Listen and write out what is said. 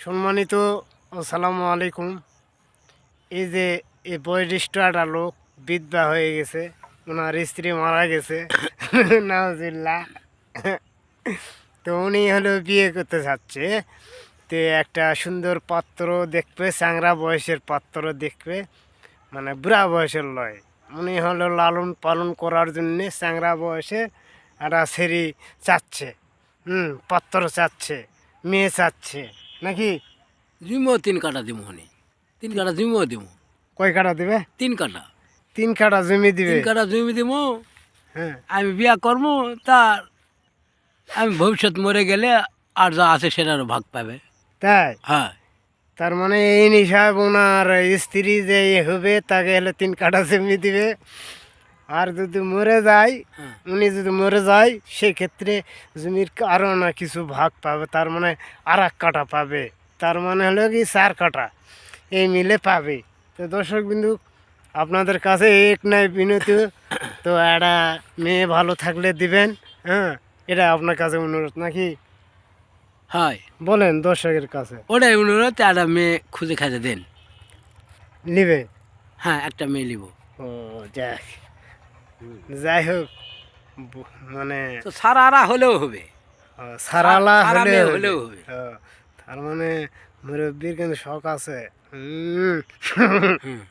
সম্মানিত আসসালামু আলাইকুম। এই যে এই বয়োজ্যেষ্ঠ একটা লোক বিধবা হয়ে গেছে, ওনার স্ত্রী মারা গেছে নাউজুবিল্লাহ। তো উনি হলো বিয়ে করতে চাচ্ছে, তো একটা সুন্দর পাত্র দেখবে, চ্যাংড়া বয়সের পাত্র দেখবে, মানে বুড়া বয়সের লয়। উনি হলো লালন পালন করার জন্যে চ্যাংড়া বয়সে একটা ছেড়ি চাচ্ছে, পাত্র চাচ্ছে, মেয়ে চাচ্ছে নাকি। জমিও 3 কাঠা দিব হনি 3 কাঠা জমিও দিব কয় কাঠা দিবে? 3 কাঠা 3 কাঠা জমি দিবে। 3 কাঠা জমি দিব। হ্যাঁ, আমি বিয়া করবো, তার আমি ভবিষ্যৎ মরে গেলে আর যা আছে সেটারও ভাগ পাবে। তাই? হ্যাঁ তার মানে এই হিসাব ওনার স্ত্রী যে হবে তাকে হলে 3 কাঠা জমি দিবে। আর যদি মরে যায়, হ্যাঁ উনি যদি মরে যায়, সেক্ষেত্রে জমির আরও না কিছু ভাগ পাবে, তার মানে আর 1 কাঠা পাবে। তার মানে হলো কি 4 কাঠা এই মিলে পাবে। তো দর্শক বিন্দু, আপনাদের কাছে এক নাই বিনতি, তো একটা মেয়ে ভালো থাকলে দিবেন। হ্যাঁ, এটা আপনার কাছে অনুরোধ নাকি, হয় বলেন দর্শকের কাছে। ওটাই অনুরোধ, একটা মেয়ে খুঁজে খাজে দেন। নিবে? হ্যাঁ একটা মেয়ে নিব। ও যাক, যাই হোক, মানে তো সারারা হলেও হবে, সারালা সারা হলে মেয়ে হলেও হবে। তার মানে মুরব্বীর কিন্তু শখ আছে। হুম